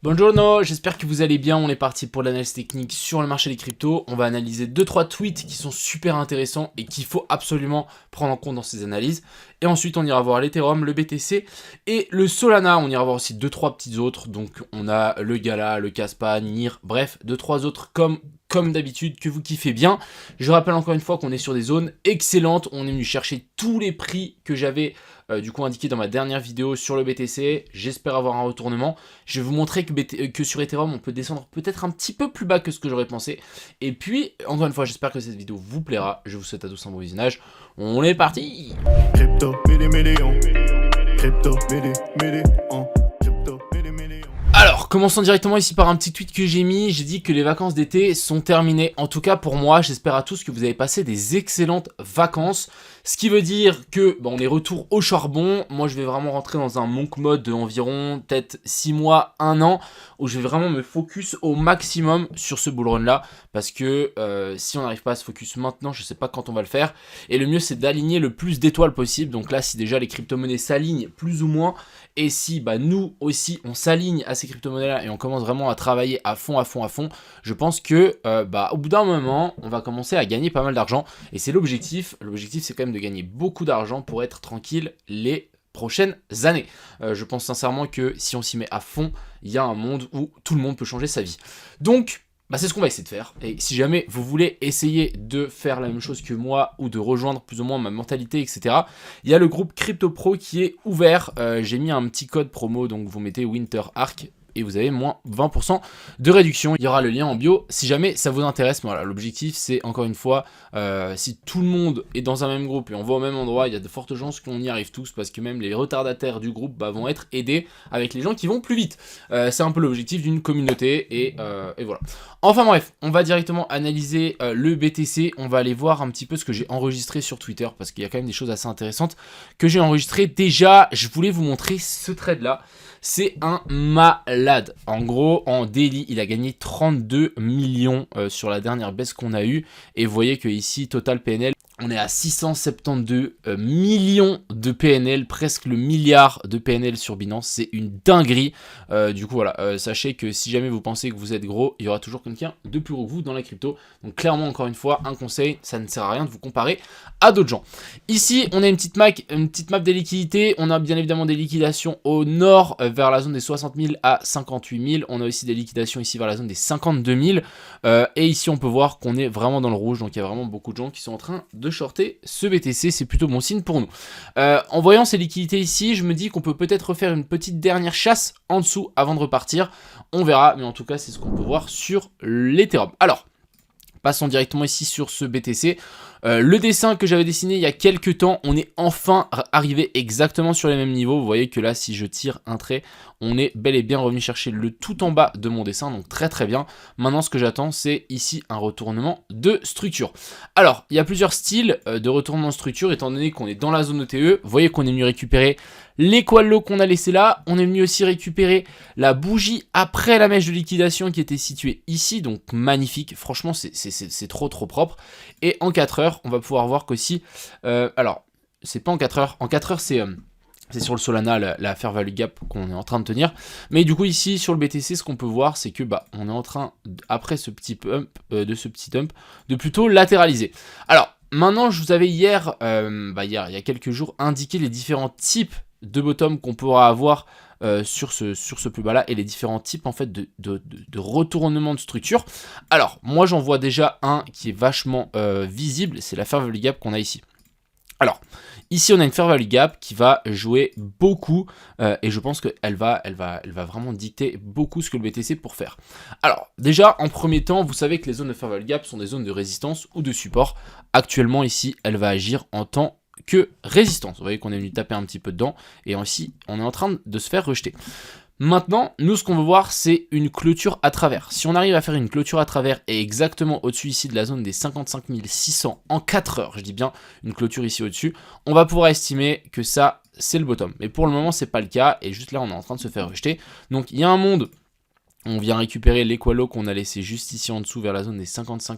Buongiorno, j'espère que vous allez bien, on est parti pour l'analyse technique sur le marché des cryptos. On va analyser 2-3 tweets qui sont super intéressants et qu'il faut absolument prendre en compte dans ces analyses. Et ensuite on ira voir l'Ethereum, le BTC et le Solana. On ira voir aussi 2-3 petites autres, donc on a le Gala, le Kaspa, NIR, bref, 2-3 autres comme d'habitude que vous kiffez bien. Je rappelle encore une fois qu'on est sur des zones excellentes, on est venu chercher tous les prix que j'avais du coup indiqué dans ma dernière vidéo sur le BTC. J'espère avoir un retournement. Je vais vous montrer que sur Ethereum on peut descendre peut-être un petit peu plus bas que ce que j'aurais pensé. Et puis encore une fois j'espère que cette vidéo vous plaira. Je vous souhaite à tous un bon visionnage. On est parti. Crypto, million. Crypto, million. Alors, commençons directement ici par un petit tweet que j'ai mis. J'ai dit que les vacances d'été sont terminées. En tout cas pour moi, j'espère à tous que vous avez passé des excellentes vacances. Ce qui veut dire que on est retour au charbon. Moi, je vais vraiment rentrer dans un monk mode de environ peut-être 6 mois, 1 an, où je vais vraiment me focus au maximum sur ce bull run là. Parce que si on n'arrive pas à se focus maintenant, je ne sais pas quand on va le faire. Et le mieux, c'est d'aligner le plus d'étoiles possible. Donc là, si déjà les crypto-monnaies s'alignent plus ou moins, et si nous aussi, on s'aligne à ces crypto-monnaies là et on commence vraiment à travailler à fond, je pense que au bout d'un moment, on va commencer à gagner pas mal d'argent. Et c'est l'objectif. L'objectif, c'est quand même de gagner beaucoup d'argent pour être tranquille les prochaines années. Je pense sincèrement que si on s'y met à fond, il y a un monde où tout le monde peut changer sa vie. Donc, c'est ce qu'on va essayer de faire. Et si jamais vous voulez essayer de faire la même chose que moi ou de rejoindre plus ou moins ma mentalité, etc., il y a le groupe Crypto Pro qui est ouvert. J'ai mis un petit code promo, donc vous mettez Winter Arc et vous avez moins 20% de réduction. Il y aura le lien en bio si jamais ça vous intéresse. Mais voilà, l'objectif c'est encore une fois, si tout le monde est dans un même groupe et on va au même endroit, il y a de fortes chances qu'on y arrive tous parce que même les retardataires du groupe vont être aidés avec les gens qui vont plus vite. C'est un peu l'objectif d'une communauté et voilà. Enfin bref, on va directement analyser le BTC. On va aller voir un petit peu ce que j'ai enregistré sur Twitter parce qu'il y a quand même des choses assez intéressantes que j'ai enregistrées. Déjà, je voulais vous montrer ce trade là. C'est un malade. En gros, en daily, il a gagné 32 millions sur la dernière baisse qu'on a eue. Et vous voyez que ici, total PNL, on est à 672 millions de PNL, presque le milliard de PNL sur Binance. C'est une dinguerie. Du coup, voilà, sachez que si jamais vous pensez que vous êtes gros, il y aura toujours quelqu'un de plus gros que vous dans la crypto. Donc clairement, encore une fois, un conseil, ça ne sert à rien de vous comparer à d'autres gens. Ici, on a une petite map des liquidités. On a bien évidemment des liquidations au nord, vers la zone des 60 000 à 58 000. On a aussi des liquidations ici vers la zone des 52 000. Et ici, on peut voir qu'on est vraiment dans le rouge. Donc il y a vraiment beaucoup de gens qui sont en train de shorter ce BTC, c'est plutôt bon signe pour nous. En voyant ces liquidités ici, je me dis qu'on peut peut-être refaire une petite dernière chasse en dessous avant de repartir. On verra, mais en tout cas, c'est ce qu'on peut voir sur l'Ethereum. Alors, passons directement ici sur ce BTC. Le dessin que j'avais dessiné il y a quelques temps, on est enfin arrivé exactement sur les mêmes niveaux. Vous voyez que là, si je tire un trait, on est bel et bien revenu chercher le tout en bas de mon dessin, donc très très bien. Maintenant, ce que j'attends, c'est ici un retournement de structure. Alors, il y a plusieurs styles de retournement de structure, étant donné qu'on est dans la zone ETE. Vous voyez qu'on est venu récupérer l'équal low qu'on a laissé là. On est venu aussi récupérer la bougie après la mèche de liquidation qui était située ici, donc magnifique. Franchement, c'est trop propre. Et en 4 heures, on va pouvoir voir qu'aussi, alors, c'est pas en 4 heures, en 4 heures c'est sur le Solana, la Fair Value Gap qu'on est en train de tenir. Mais du coup ici sur le BTC, ce qu'on peut voir, c'est que on est en train, après ce petit pump, de plutôt latéraliser. Alors, maintenant je vous avais hier, il y a quelques jours, indiqué les différents types de bottom qu'on pourra avoir sur ce plus bas là et les différents types en fait de retournement de structure. Alors moi j'en vois déjà un qui est vachement visible, c'est la Fair Value Gap qu'on a ici. Alors ici on a une Fair Value Gap qui va jouer beaucoup et je pense qu'elle va vraiment dicter beaucoup ce que le BTC pour faire. Alors déjà en premier temps, vous savez que les zones de Fair Value Gap sont des zones de résistance ou de support. Actuellement ici elle va agir en tant que résistance. Vous voyez qu'on est venu taper un petit peu dedans et aussi on est en train de se faire rejeter. Maintenant, nous ce qu'on veut voir c'est une clôture à travers. Si on arrive à faire une clôture à travers et exactement au-dessus ici de la zone des 55 600 en 4 heures, je dis bien une clôture ici au-dessus, on va pouvoir estimer que ça c'est le bottom. Mais pour le moment c'est pas le cas et juste là on est en train de se faire rejeter. Donc il y a un monde. On vient récupérer l'équalo qu'on a laissé juste ici en dessous vers la zone des 53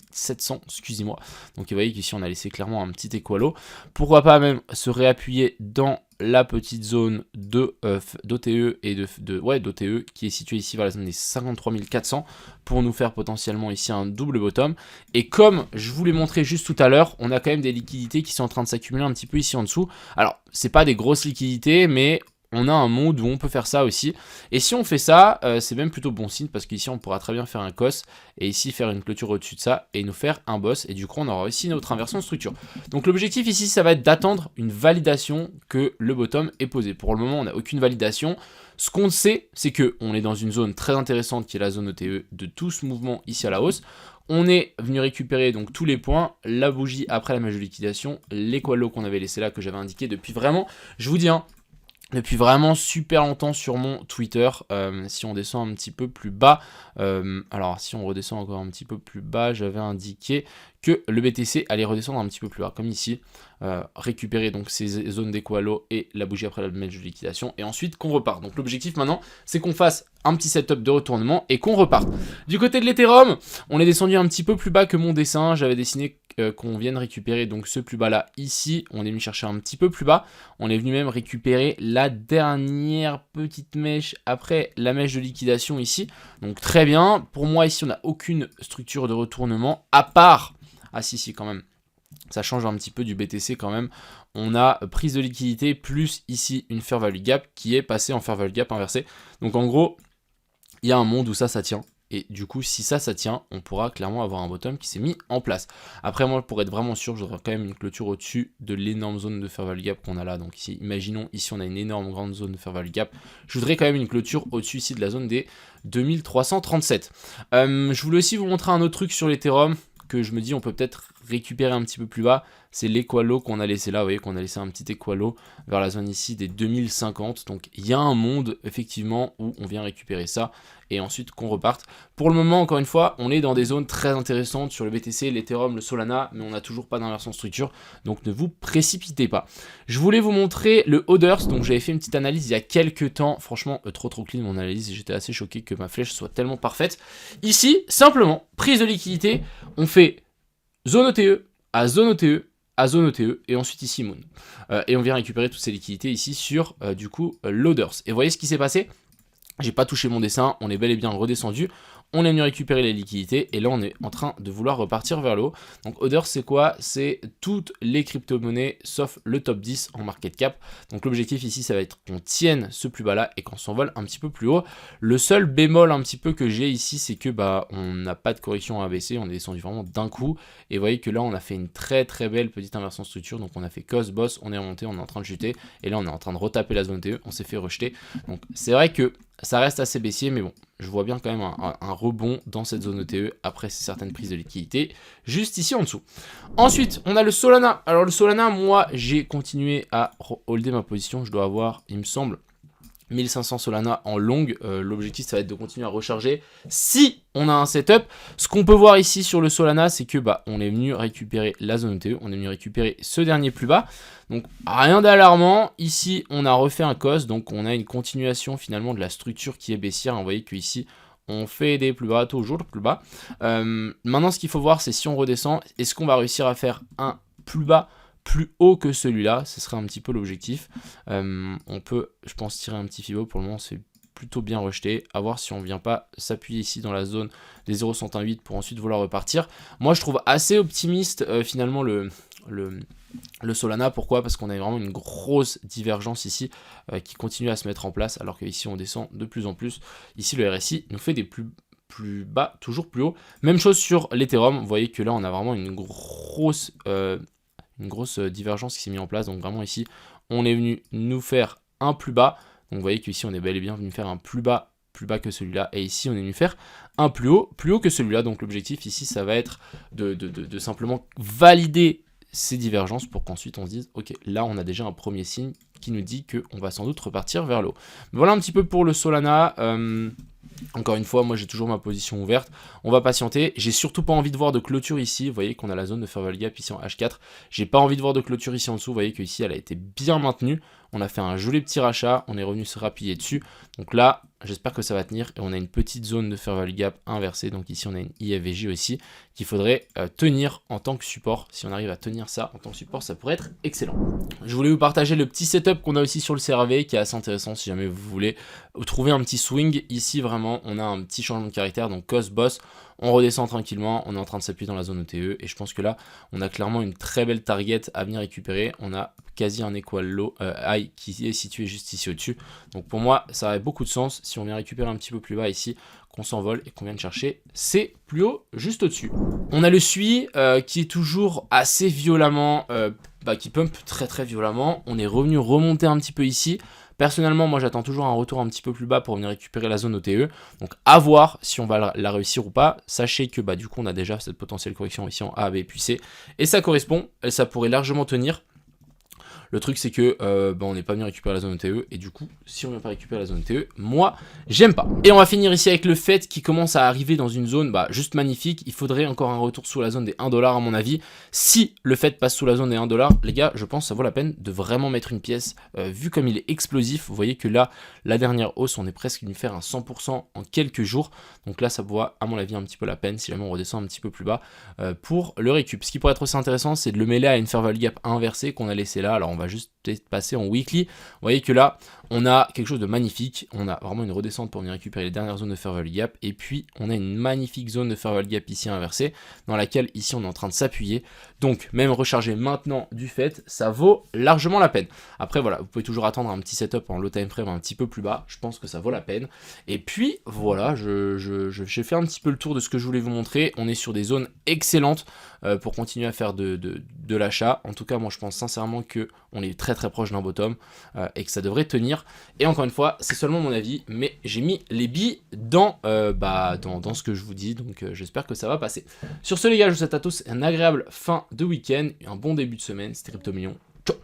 700, excusez-moi. Donc vous voyez qu'ici on a laissé clairement un petit équalo. Pourquoi pas même se réappuyer dans la petite zone d'OTE et d'OTE qui est située ici vers la zone des 53 400 pour nous faire potentiellement ici un double bottom. Et comme je vous l'ai montré juste tout à l'heure, on a quand même des liquidités qui sont en train de s'accumuler un petit peu ici en dessous. Alors, c'est pas des grosses liquidités, mais on a un mode où on peut faire ça aussi. Et si on fait ça, c'est même plutôt bon signe parce qu'ici on pourra très bien faire un cos et ici faire une clôture au-dessus de ça et nous faire un boss. Et du coup on aura ici notre inversion de structure. Donc l'objectif ici ça va être d'attendre une validation que le bottom est posé. Pour le moment on n'a aucune validation. Ce qu'on sait c'est qu'on est dans une zone très intéressante qui est la zone OTE de tout ce mouvement ici à la hausse. On est venu récupérer donc tous les points, la bougie après la mèche de liquidation, les qualos qu'on avait laissé là que j'avais indiqué depuis vraiment, je vous dis depuis vraiment super longtemps sur mon Twitter. Si on descend un petit peu plus bas, alors si on redescend encore un petit peu plus bas, j'avais indiqué que le BTC allait redescendre un petit peu plus bas, comme ici, récupérer donc ces zones d'équalo et la bougie après la mèche de liquidation, et ensuite qu'on repart. Donc l'objectif maintenant, c'est qu'on fasse un petit setup de retournement et qu'on reparte. Du côté de l'Ethereum, on est descendu un petit peu plus bas que mon dessin, j'avais dessiné qu'on vienne récupérer donc ce plus bas là ici, on est venu chercher un petit peu plus bas, on est venu même récupérer la dernière petite mèche après la mèche de liquidation ici, donc très bien. Pour moi ici on n'a aucune structure de retournement à part, ah si quand même, ça change un petit peu du BTC quand même, on a prise de liquidité plus ici une fair value gap qui est passée en fair value gap inversée, donc en gros il y a un monde où ça tient. Et du coup, si ça tient, on pourra clairement avoir un bottom qui s'est mis en place. Après, moi, pour être vraiment sûr, j'aurai quand même une clôture au-dessus de l'énorme zone de fair value gap qu'on a là. Donc ici, imaginons, ici, on a une énorme grande zone de fair value gap. Je voudrais quand même une clôture au-dessus ici de la zone des 2337. Je voulais aussi vous montrer un autre truc sur l'Ethereum que je me dis, on peut peut-être récupérer un petit peu plus bas. C'est l'équalo qu'on a laissé là. Vous voyez qu'on a laissé un petit équalo vers la zone ici des 2050. Donc il y a un monde effectivement où on vient récupérer ça et ensuite qu'on reparte. Pour le moment, encore une fois, on est dans des zones très intéressantes sur le BTC, l'Ethereum, le Solana, mais on n'a toujours pas d'inversion de structure. Donc ne vous précipitez pas. Je voulais vous montrer le Hoders. Donc j'avais fait une petite analyse il y a quelques temps. Franchement, trop clean mon analyse. J'étais assez choqué que ma flèche soit tellement parfaite. Ici, simplement, prise de liquidité. On fait zone OTE à zone OTE à zone OTE et ensuite ici Moon. Et on vient récupérer toutes ces liquidités ici sur du coup l'Hoders. Et vous voyez ce qui s'est passé? J'ai pas touché mon dessin, on est bel et bien redescendu. On est venu récupérer les liquidités et là on est en train de vouloir repartir vers le haut. Donc Hoders c'est quoi? C'est toutes les crypto-monnaies sauf le top 10 en market cap. Donc l'objectif ici ça va être qu'on tienne ce plus bas là et qu'on s'envole un petit peu plus haut. Le seul bémol un petit peu que j'ai ici c'est que on n'a pas de correction à baisser, on est descendu vraiment d'un coup. Et vous voyez que là on a fait une très belle petite inversion de structure. Donc on a fait cos, boss, on est remonté, on est en train de chuter. Et là on est en train de retaper la zone TE, on s'est fait rejeter. Donc c'est vrai que ça reste assez baissier, mais bon, je vois bien quand même un rebond dans cette zone ETE après certaines prises de liquidité, juste ici en dessous. Ensuite, on a le Solana. Alors le Solana, moi, j'ai continué à holder ma position. Je dois avoir, il me semble, 1500 Solana en longue. L'objectif, ça va être de continuer à recharger si on a un setup. Ce qu'on peut voir ici sur le Solana, c'est que on est venu récupérer la zone ETE, on est venu récupérer ce dernier plus bas. Donc rien d'alarmant. Ici, on a refait un cos, donc on a une continuation finalement de la structure qui est baissière. Vous voyez qu'ici, on fait des plus bas, toujours plus bas. Maintenant, ce qu'il faut voir, c'est si on redescend, est-ce qu'on va réussir à faire un plus bas plus haut que celui-là? Ce serait un petit peu l'objectif. On peut, je pense, tirer un petit fibo. Pour le moment, c'est plutôt bien rejeté. À voir si on vient pas s'appuyer ici dans la zone des 0,108 pour ensuite vouloir repartir. Moi, je trouve assez optimiste finalement le Solana. Pourquoi? Parce qu'on a vraiment une grosse divergence ici qui continue à se mettre en place, alors qu'ici on descend de plus en plus. Ici le RSI nous fait des plus bas, toujours plus haut. Même chose sur l'Ethereum. Vous voyez que là on a vraiment une grosse divergence qui s'est mise en place. Donc vraiment ici on est venu nous faire un plus bas. Donc vous voyez qu'ici on est bel et bien venu faire un plus bas que celui-là, et ici on est venu faire un plus haut que celui-là. Donc l'objectif ici ça va être de simplement valider ces divergences pour qu'ensuite on se dise ok, là on a déjà un premier signe qui nous dit qu'on va sans doute repartir vers le haut. Voilà un petit peu pour le Solana. Encore une fois, moi j'ai toujours ma position ouverte. On va patienter. J'ai surtout pas envie de voir de clôture ici. Vous voyez qu'on a la zone de fair value gap ici en H4. J'ai pas envie de voir de clôture ici en dessous. Vous voyez qu'ici elle a été bien maintenue. On a fait un joli petit rachat. On est revenu se rappuyer dessus. Donc là, j'espère que ça va tenir. Et on a une petite zone de fair value gap inversée, donc ici on a une IFVJ aussi, qu'il faudrait tenir en tant que support. Si on arrive à tenir ça en tant que support, ça pourrait être excellent. Je voulais vous partager le petit setup qu'on a aussi sur le CRV, qui est assez intéressant si jamais vous voulez trouver un petit swing. Ici vraiment, on a un petit changement de caractère, donc cost boss, on redescend tranquillement, on est en train de s'appuyer dans la zone ETE, et je pense que là, on a clairement une très belle target à venir récupérer. On a quasi un equal low high qui est situé juste ici au-dessus. Donc pour moi, ça aurait beaucoup de sens si on vient récupérer un petit peu plus bas ici, qu'on s'envole et qu'on vient de chercher c'est plus haut, juste au-dessus. On a le SUI qui est toujours assez violemment, qui pump très violemment. On est revenu remonter un petit peu ici. Personnellement, moi j'attends toujours un retour un petit peu plus bas pour venir récupérer la zone OTE. Donc à voir si on va la réussir ou pas. Sachez que du coup on a déjà cette potentielle correction ici en A, B puis C. Et ça correspond, et ça pourrait largement tenir. Le truc c'est que on n'est pas venu récupérer la zone ETE, et du coup si on vient pas récupérer la zone ETE, moi j'aime pas. Et on va finir ici avec le FED qui commence à arriver dans une zone juste magnifique. Il faudrait encore un retour sous la zone des 1$ à mon avis. Si le FED passe sous la zone des 1$, les gars, je pense que ça vaut la peine de vraiment mettre une pièce. Vu comme il est explosif, vous voyez que là, la dernière hausse, on est presque venu faire un 100% en quelques jours. Donc là, ça vaut à mon avis un petit peu la peine si jamais on redescend un petit peu plus bas pour le récup. Ce qui pourrait être aussi intéressant, c'est de le mêler à une fair value gap inversée qu'on a laissé là. Alors on va juste passer en weekly. Vous voyez que là, on a quelque chose de magnifique. On a vraiment une redescente pour venir récupérer les dernières zones de fair value gap. Et puis, on a une magnifique zone de fair value gap ici inversée, dans laquelle ici on est en train de s'appuyer. Donc, même recharger maintenant du fait, ça vaut largement la peine. Après, voilà, vous pouvez toujours attendre un petit setup en low time frame un petit peu plus bas. Je pense que ça vaut la peine. Et puis, voilà, j'ai fait un petit peu le tour de ce que je voulais vous montrer. On est sur des zones excellentes pour continuer à faire de l'achat. En tout cas, moi, je pense sincèrement qu'on est très proche d'un bottom et que ça devrait tenir. Et encore une fois, c'est seulement mon avis, mais j'ai mis les billes dans ce que je vous dis, donc j'espère que ça va passer. Sur ce les gars, je vous souhaite à tous un agréable fin de week-end et un bon début de semaine. C'était Crypto Million. Ciao.